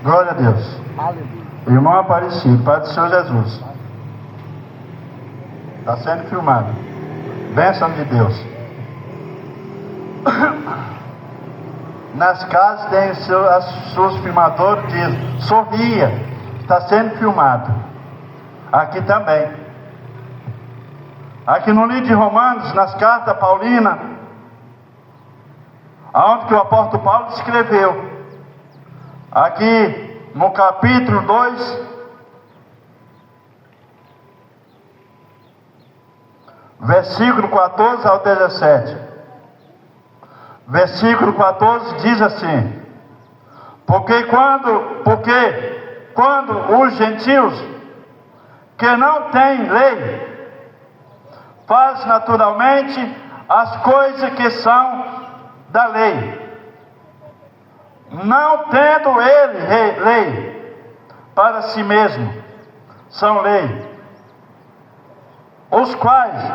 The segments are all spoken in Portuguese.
Glória a Deus. Aleluia. Irmão Aparecido, Pai do Senhor Jesus. Está sendo filmado. Bênção de Deus. Nas casas tem as suas filmadoras, diz, sorria, está sendo filmado. Aqui também. Aqui no livro de Romanos, nas cartas paulinas, aonde que o apóstolo Paulo escreveu. Aqui no capítulo 2, versículo 14 ao 17. Versículo 14 diz assim: Porque quando os gentios que não têm lei faz naturalmente as coisas que são da lei, não tendo ele lei para si mesmo, são lei, os quais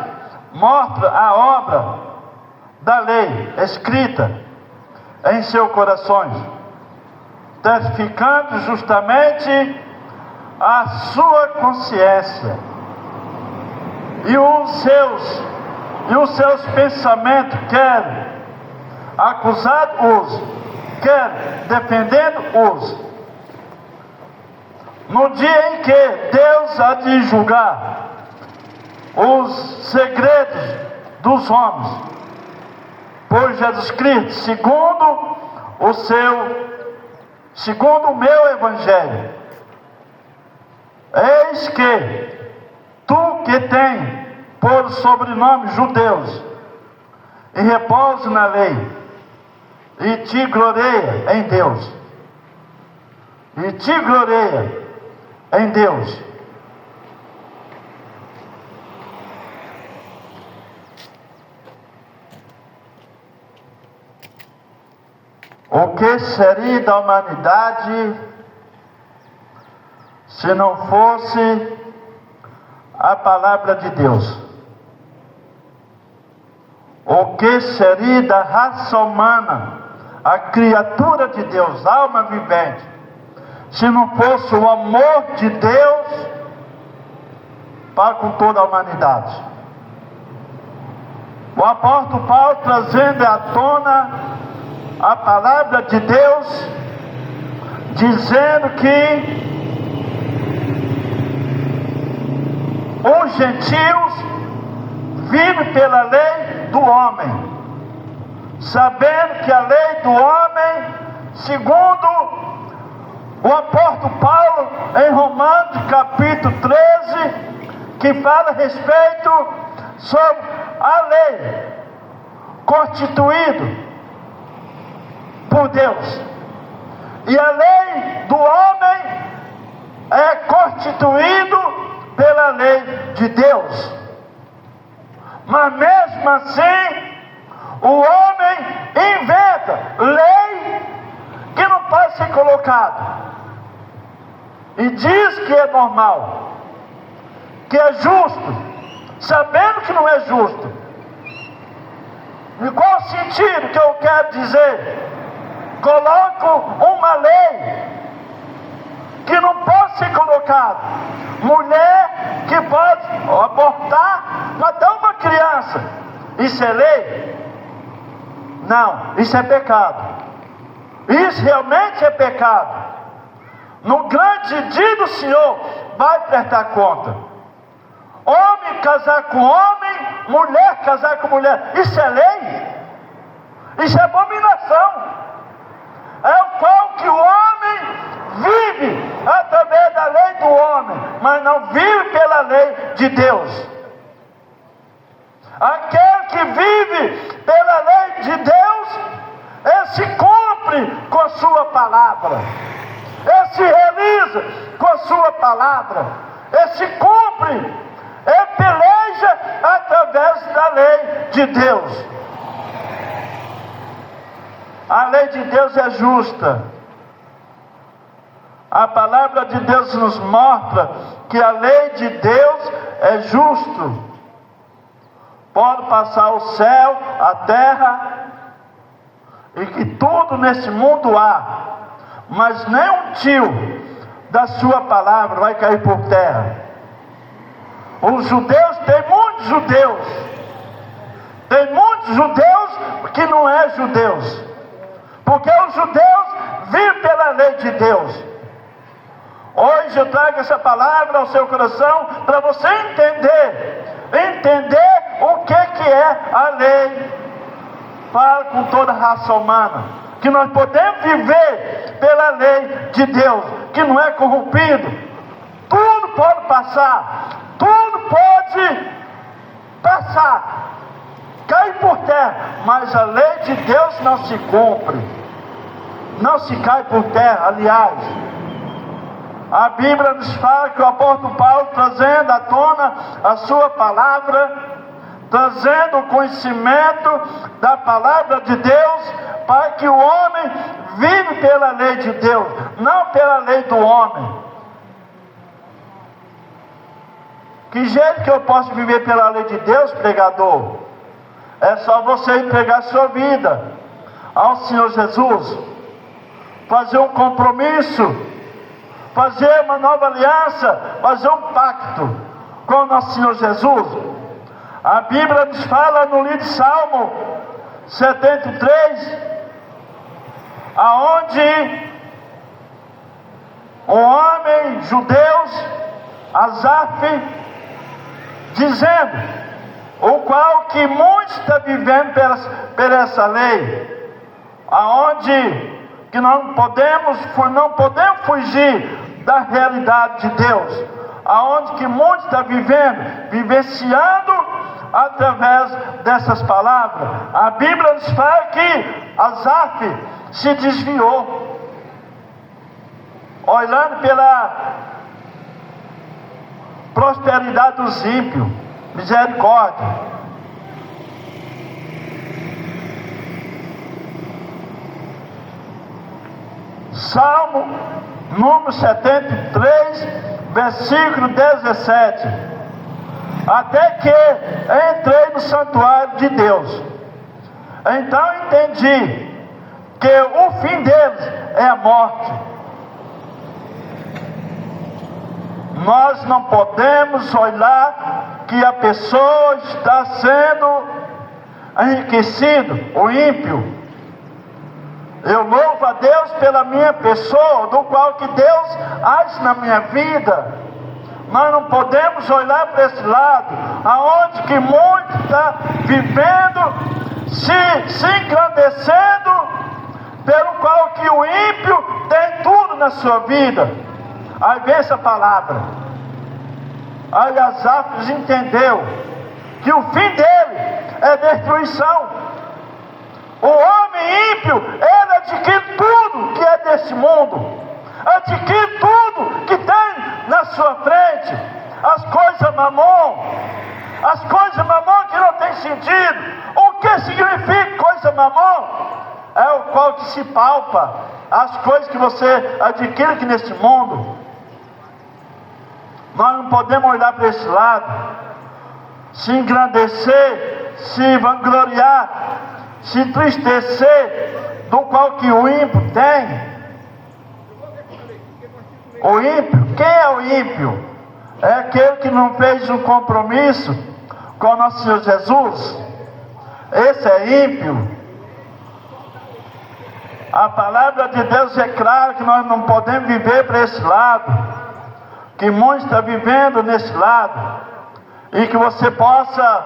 mostram a obra da lei escrita em seus corações, testificando justamente a sua consciência, e os seus pensamentos, quer acusando-os, quer defendendo-os, no dia em que Deus há de julgar os segredos dos homens, por Jesus Cristo, segundo o meu evangelho. Eis que tu que tem por sobrenome judeus, e repousa na lei, e te gloreia em Deus, e te gloreia em Deus. O que seria da humanidade se não fosse a palavra de Deus? O que seria da raça humana, a criatura de Deus, alma vivente, se não fosse o amor de Deus para com toda a humanidade? O apóstolo Paulo, trazendo à tona a palavra de Deus, dizendo que os gentios vivem pela lei do homem, sabendo que a lei do homem, segundo o apóstolo Paulo em Romanos capítulo 13, que fala a respeito sobre a lei constituída por Deus, e a lei do homem é constituído pela lei de Deus. Mas mesmo assim, o homem inventa lei que não pode ser colocada, e diz que é normal, que é justo, sabendo que não é justo. Em qual sentido que eu quero dizer? Coloco uma lei que não pode ser colocada. Mulher que pode abortar, matar uma criança, isso é lei? Não, isso é pecado. Isso realmente é pecado. No grande dia do Senhor vai prestar conta. Homem casar com homem, mulher casar com mulher, isso é lei? Isso é abominação. É o qual que o homem vive através da lei do homem, mas não vive pela lei de Deus. Aquele que vive pela lei de Deus, ele se cumpre com a sua palavra, ele se realiza com a sua palavra, ele se cumpre, ele peleja através da lei de Deus. A lei de Deus é justa. A palavra de Deus nos mostra que a lei de Deus é justo. Pode passar o céu, a terra, e que tudo nesse mundo há, mas nem um tio da sua palavra vai cair por terra. Os judeus, tem muitos judeus que não é judeus, porque os judeus vivem pela lei de Deus. Hoje eu trago essa palavra ao seu coração para você entender o que é a lei para com toda a raça humana, que nós podemos viver pela lei de Deus, que não é corrompido. Tudo pode passar, cair por terra, mas a lei de Deus não se cumpre, não se cai por terra. Aliás, a Bíblia nos fala que o apóstolo Paulo, trazendo à tona a sua palavra, trazendo o conhecimento da palavra de Deus, para que o homem vive pela lei de Deus, não pela lei do homem. Que jeito que eu posso viver pela lei de Deus, pregador? É só você entregar sua vida ao Senhor Jesus, fazer um compromisso, fazer uma nova aliança, fazer um pacto com o nosso Senhor Jesus. A Bíblia nos fala no livro de Salmo 73, aonde um homem judeu, Asaf, dizendo, o qual que muito está vivendo pela essa lei, aonde que não podemos fugir da realidade de Deus, aonde que muito está vivenciando através dessas palavras. A Bíblia nos fala que Asaf se desviou, olhando pela prosperidade dos ímpios. Misericórdia. Salmo número 73, versículo 17. Até que entrei no santuário de Deus, então entendi que o fim deles é a morte. Nós não podemos olhar que a pessoa está sendo enriquecido, o ímpio. Eu louvo a Deus pela minha pessoa, do qual que Deus age na minha vida. Nós não podemos olhar para esse lado, aonde que muito está vivendo, se engrandecendo, pelo qual que o ímpio tem tudo na sua vida. Aí vem essa palavra. Aí Asaf entendeu que o fim dele é destruição. O homem ímpio, ele adquire tudo que é desse mundo, adquire tudo que tem na sua frente, as coisas mamon que não tem sentido. O que significa coisa mamon? É o qual que se palpa, as coisas que você adquire aqui nesse mundo. Nós não podemos olhar para esse lado, se engrandecer, se vangloriar, se entristecer do qual que o ímpio tem. O ímpio, quem é o ímpio? É aquele que não fez um compromisso com o nosso Senhor Jesus. Esse é ímpio. A palavra de Deus é clara que nós não podemos viver para esse lado, que muitos estão vivendo nesse lado, e que você possa,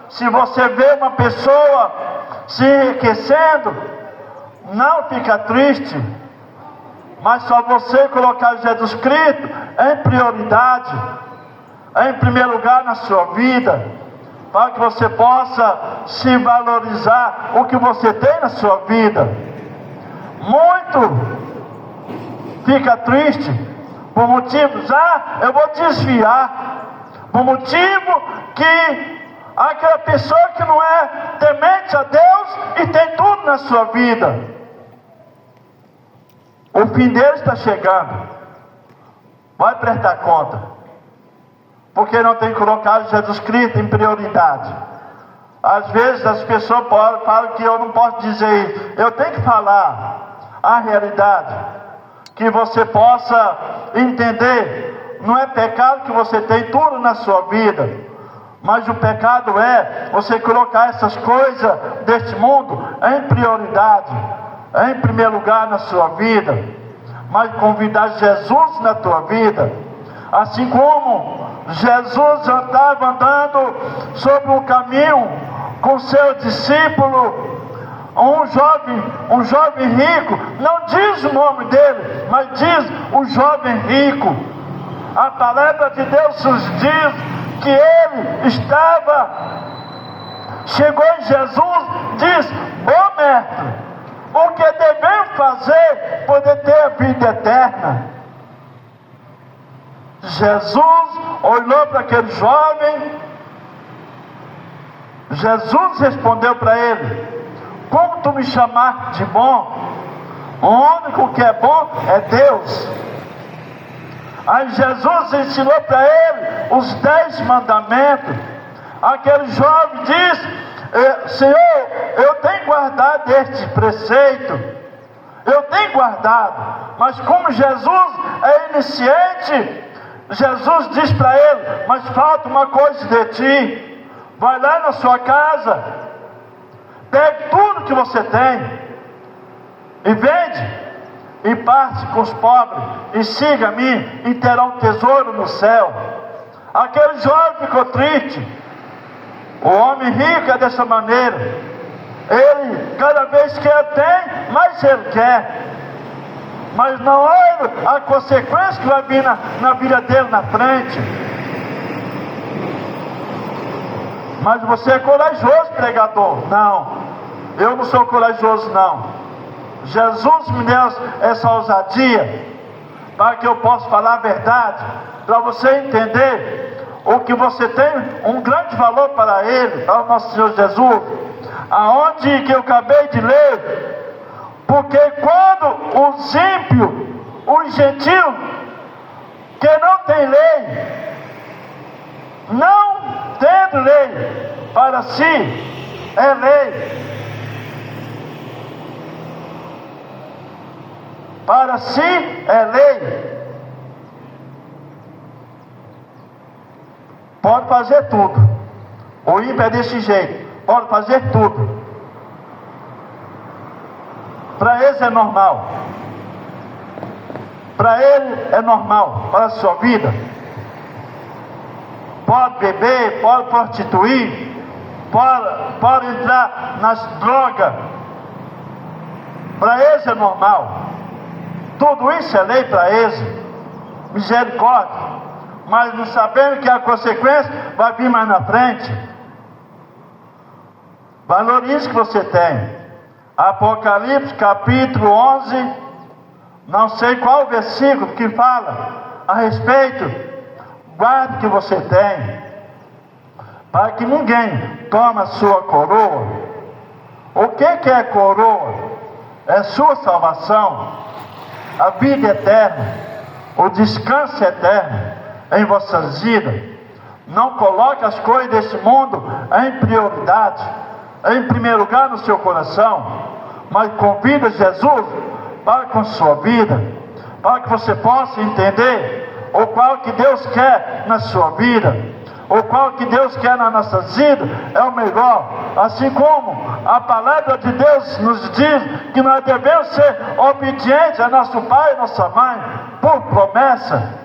se você vê uma pessoa se enriquecendo, não fica triste, mas só você colocar Jesus Cristo em prioridade, em primeiro lugar na sua vida, para que você possa se valorizar o que você tem na sua vida. Muito fica triste por motivos, eu vou desviar, por motivo que aquela pessoa que não é temente a Deus e tem tudo na sua vida, o fim dele está chegando, vai prestar conta, porque não tem colocado Jesus Cristo em prioridade. Às vezes as pessoas falam que eu não posso dizer isso. Eu tenho que falar a realidade. que você possa entender. Não é pecado que você tem tudo na sua vida, mas o pecado é você colocar essas coisas deste mundo em prioridade, em primeiro lugar na sua vida, mas convidar Jesus na tua vida. Assim como Jesus estava andando sobre um caminho com seu discípulo, um jovem rico, não diz o nome dele, mas diz o jovem rico. A palavra de Deus nos diz que ele chegou em Jesus, diz: bom mestre, o que devemos fazer poder ter a vida eterna? Jesus olhou para aquele jovem. Jesus respondeu para ele: como tu me chamaste de bom? O único que é bom é Deus. Aí Jesus ensinou para ele os 10 mandamentos. Aquele jovem diz: Senhor, eu tenho guardado este preceito, eu tenho guardado. Mas como Jesus é iniciante, Jesus diz para ele: mas falta uma coisa de ti. Vai lá na sua casa, pegue tudo que você tem e vende, e parte com os pobres, e siga-me, e terá um tesouro no céu. Aquele jovem ficou triste. O homem rico é dessa maneira. Ele, cada vez que ele tem, mais ele quer, mas não olha a consequência que vai vir na vida dele na frente. Mas você é corajoso, pregador? Não, eu não sou corajoso não. Jesus me deu essa ousadia para que eu possa falar a verdade, para você entender o que você tem um grande valor para Ele, para o nosso Senhor Jesus. Aonde que eu acabei de ler, porque quando os ímpios, os gentios, que não tem lei, não tendo lei para si, é lei. Para si é lei. Pode fazer tudo. O ímpio é desse jeito, pode fazer tudo. Para eles é normal. Para ele é normal, para a sua vida. Pode beber, pode prostituir, pode entrar nas drogas. Para eles é normal. Tudo isso é lei para eles, misericórdia, mas não sabendo que a consequência vai vir mais na frente. Valorize o que você tem. Apocalipse capítulo 11, não sei qual versículo que fala a respeito. Guarde o que você tem, para que ninguém tome a sua coroa. O que é coroa? É sua salvação, a vida eterna, o descanso eterno em vossas vidas. Não coloque as coisas desse mundo em prioridade, em primeiro lugar no seu coração, mas convida Jesus para com sua vida, para que você possa entender o qual que Deus quer na sua vida, o qual que Deus quer nas nossas vidas é o melhor. Assim como a palavra de Deus nos diz que nós devemos ser obedientes a nosso pai e nossa mãe, por promessa.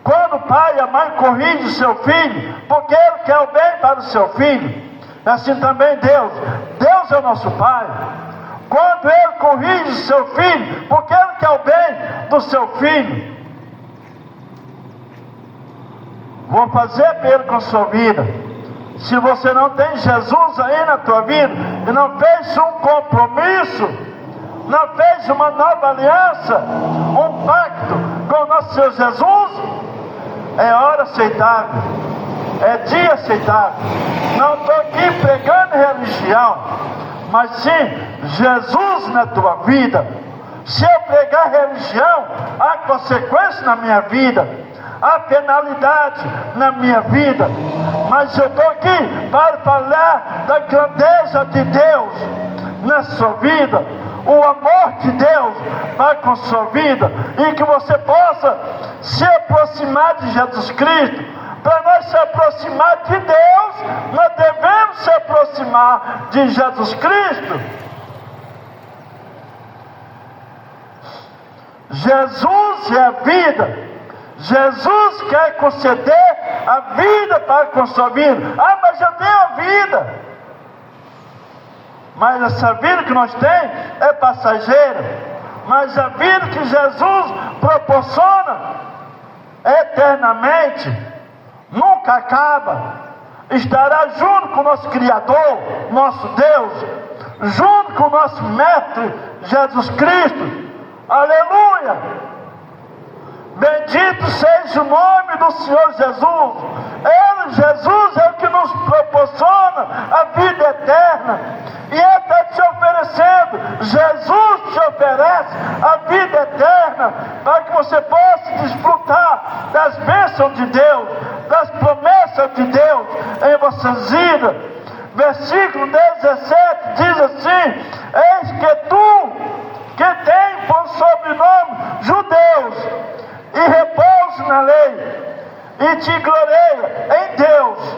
Quando o pai e a mãe corrigem o seu filho, porque ele quer o bem para o seu filho, assim também Deus é o nosso pai. Quando ele corrige o seu filho, porque ele quer o bem do seu filho. Vou fazer pelo com a sua vida. Se você não tem Jesus aí na tua vida, e não fez um compromisso, não fez uma nova aliança, um pacto com o nosso Senhor Jesus, é hora aceitável, é dia aceitável. Não estou aqui pregando religião, mas sim Jesus na tua vida. Se eu pregar religião, há consequência na minha vida, há penalidade na minha vida, mas eu estou aqui para falar da grandeza de Deus na sua vida, o amor de Deus vai com sua vida, e que você possa se aproximar de Jesus Cristo. Para nós se aproximar de Deus, nós devemos se aproximar de Jesus Cristo. Jesus é a vida. Jesus quer conceder a vida para com sua vida. Ah, mas eu tenho a vida. Mas essa vida que nós temos é passageira. Mas a vida que Jesus proporciona eternamente, nunca acaba. Estará junto com o nosso Criador, nosso Deus, junto com o nosso Mestre Jesus Cristo. Aleluia! Bendito seja o nome do Senhor Jesus. Ele, Jesus, é o que nos proporciona a vida eterna. E Ele está te oferecendo. Jesus te oferece a vida eterna, para que você possa desfrutar das bênçãos de Deus, das promessas de Deus em vossas vidas. Versículo 17 diz assim: eis que tu, que tem por sobrenome judeus, e repousa na lei, e te gloreia em Deus.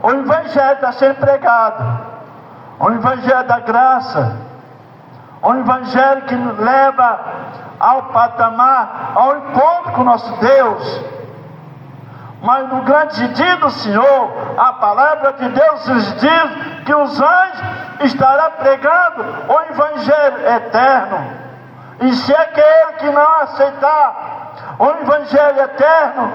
O Evangelho está sendo pregado, o Evangelho da graça, o Evangelho que nos leva ao patamar, ao encontro com o nosso Deus. Mas no grande dia do Senhor, a palavra de Deus nos diz que os anjos estarão pregando o Evangelho eterno. E se aquele que não aceitar o Evangelho eterno,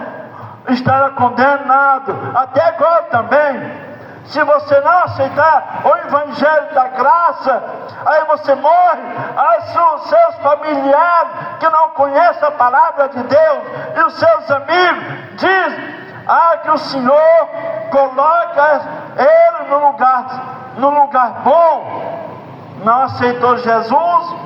estará condenado. Até agora também. Se você não aceitar o Evangelho da graça, aí você morre. Aí os seus familiares que não conhecem a palavra de Deus, e os seus amigos dizem: que o Senhor coloca ele no lugar bom. Não aceitou Jesus,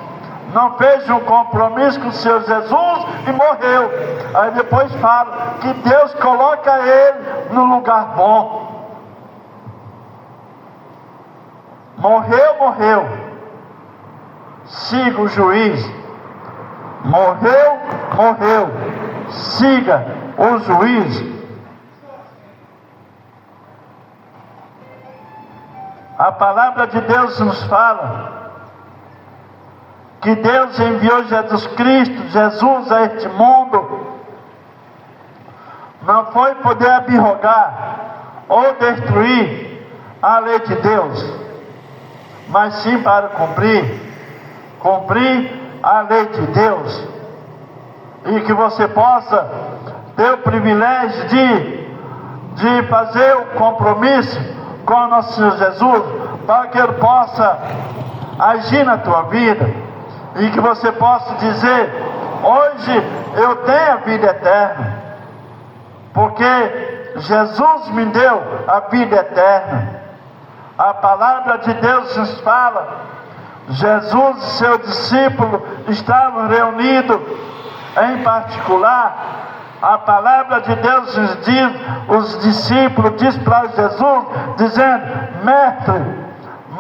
não fez um compromisso com o Senhor Jesus e morreu. Aí depois fala que Deus coloca ele no lugar bom. Morreu. Siga o juiz. Morreu. Siga o juiz. A palavra de Deus nos fala que Deus enviou Jesus a este mundo, não foi poder abrogar ou destruir a lei de Deus, mas sim para cumprir a lei de Deus, e que você possa ter o privilégio de fazer o compromisso com o nosso Senhor Jesus, para que Ele possa agir na tua vida, e que você possa dizer: hoje eu tenho a vida eterna, porque Jesus me deu a vida eterna. A palavra de Deus nos fala: Jesus e seu discípulo estavam reunidos em particular. A palavra de Deus nos diz, os discípulos dizem para Jesus, dizendo: mestre,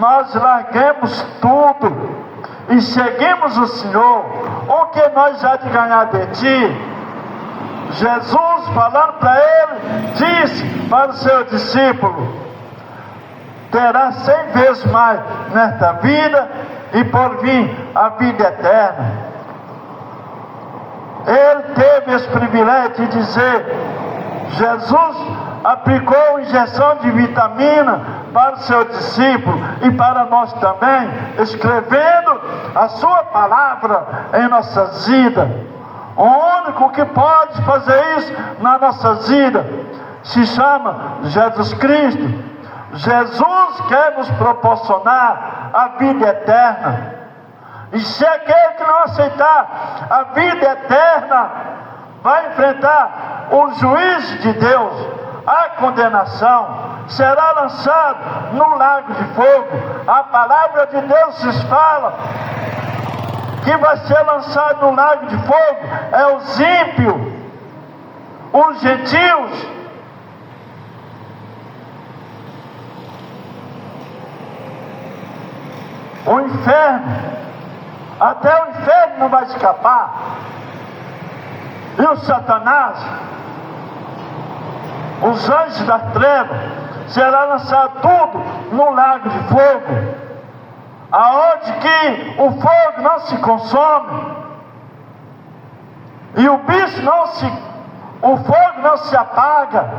nós larguemos tudo e seguimos o Senhor. O que nós já de ganhar de ti? Jesus, falando para ele, disse para o seu discípulo: terá 100 vezes mais nesta vida, e por vir a vida eterna. Ele teve esse privilégio de dizer: Jesus aplicou injeção de vitamina para o seu discípulo e para nós também, escrevendo a sua palavra em nossas vidas. O único que pode fazer isso na nossas vidas se chama Jesus Cristo. Jesus quer nos proporcionar a vida eterna. E se aquele que não aceitar a vida eterna, vai enfrentar o juízo de Deus, a condenação, será lançado no lago de fogo. A palavra de Deus nos fala que vai ser lançado no lago de fogo é os ímpios, os gentios, O inferno, até o inferno não vai escapar. E o Satanás, os anjos das trevas, será lançado tudo no lago de fogo, aonde que o fogo não se consome, e o fogo não se apaga,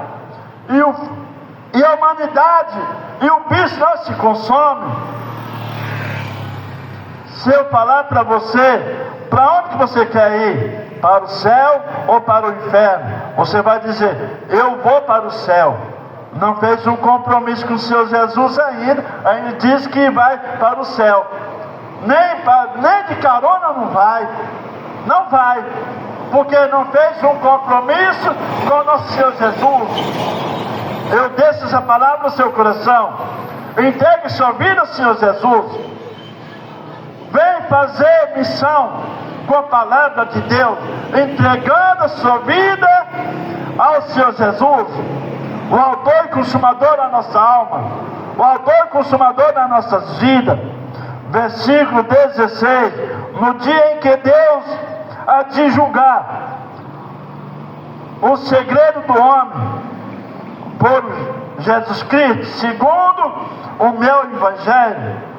e a humanidade e o bicho não se consome. Se eu falar para você, para onde que você quer ir? Para o céu ou para o inferno? Você vai dizer, eu vou para o céu. Não fez um compromisso com o Senhor Jesus ainda diz que vai para o céu. Nem de carona não vai, porque não fez um compromisso com o nosso Senhor Jesus. Eu deixo essa palavra no seu coração. Entregue sua vida ao Senhor Jesus. Vem fazer missão com a palavra de Deus, entregando a sua vida ao Senhor Jesus, o autor e consumador da nossa alma, o autor e consumador das nossas vidas. Versículo 16: no dia em que Deus há de julgar o segredo do homem por Jesus Cristo, segundo o meu evangelho.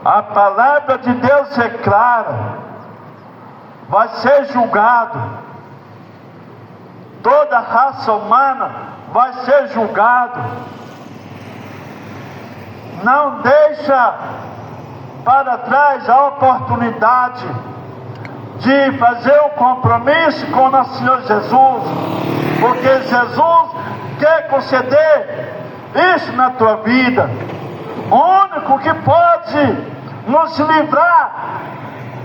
A palavra de Deus é clara, vai ser julgado. Toda a raça humana vai ser julgado. Não deixa para trás a oportunidade de fazer um compromisso com o nosso Senhor Jesus, porque Jesus quer conceder isso na tua vida. O único que pode nos livrar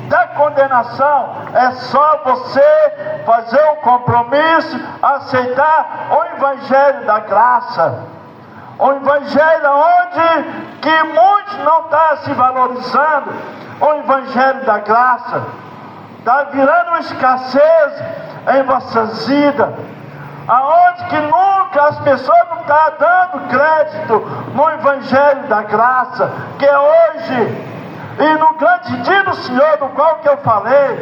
da condenação é só você fazer um compromisso, aceitar o evangelho da graça, o evangelho onde que muitos não estão se valorizando. O evangelho da graça está virando uma escassez em vossas vidas, aonde que nunca as pessoas não estão dando crédito no evangelho da graça, que é hoje. E no grande dia do Senhor, do qual que eu falei,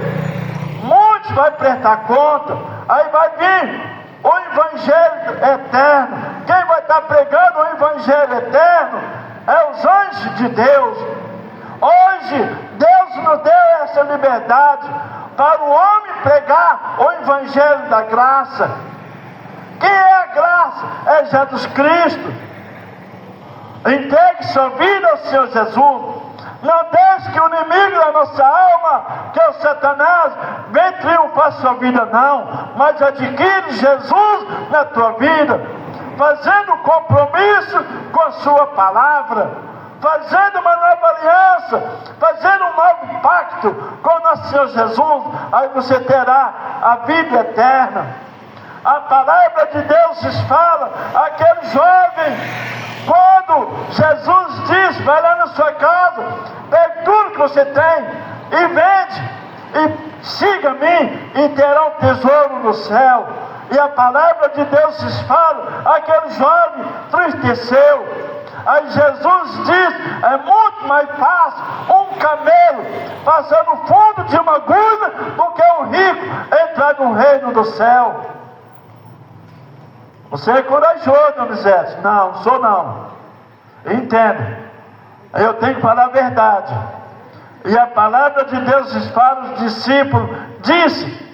muitos vão prestar conta. Aí vai vir o evangelho eterno. Quem vai estar pregando o evangelho eterno é os anjos de Deus. Hoje Deus nos deu essa liberdade para o homem pregar o evangelho da graça. Quem é a graça? É Jesus Cristo. Entregue sua vida ao Senhor Jesus. Não deixe que o inimigo da nossa alma, que é o Satanás, venha triunfar sua vida, não. Mas adquire Jesus na tua vida, fazendo compromisso com a sua palavra, fazendo uma nova aliança, fazendo um novo pacto com o nosso Senhor Jesus. Aí você terá a vida eterna. A palavra de Deus fala, aquele jovem, quando Jesus diz, vai lá na sua casa, pegue tudo que você tem e vende, e siga-me, e terá um tesouro no céu. E a palavra de Deus fala, aquele jovem tristeceu. Aí Jesus diz, é muito mais fácil um camelo passar no fundo de uma agulha do que um rico entrar no reino do céu. Você é corajoso, Donizete? Não, sou não. Entenda, eu tenho que falar a verdade. E a palavra de Deus fala, os discípulos disse,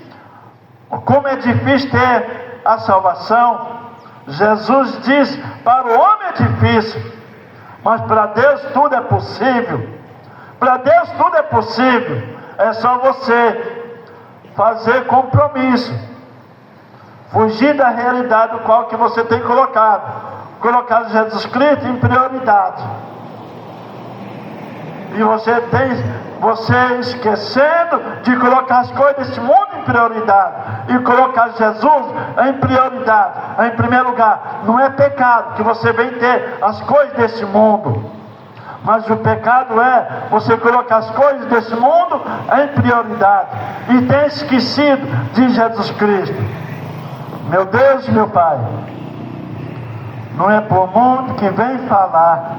como é difícil ter a salvação. Jesus diz, para o homem é difícil, mas para Deus tudo é possível. Para Deus tudo é possível. É só você fazer compromisso, fugir da realidade do qual que você tem colocado Jesus Cristo em prioridade. E você esquecendo de colocar as coisas desse mundo em prioridade, e colocar Jesus em prioridade, em primeiro lugar. Não é pecado que você vem ter as coisas desse mundo, mas o pecado é você colocar as coisas desse mundo em prioridade e ter esquecido de Jesus Cristo. Meu Deus e meu Pai, não é por mundo que vem falar,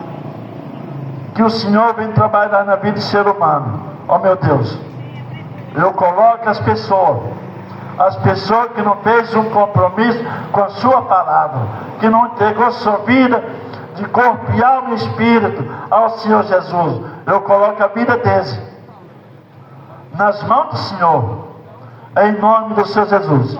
que o Senhor vem trabalhar na vida do ser humano. Ó meu Deus, eu coloco as pessoas que não fez um compromisso com a sua palavra, que não entregou sua vida de corpo e alma e espírito ao Senhor Jesus. Eu coloco a vida deles nas mãos do Senhor, em nome do Senhor Jesus.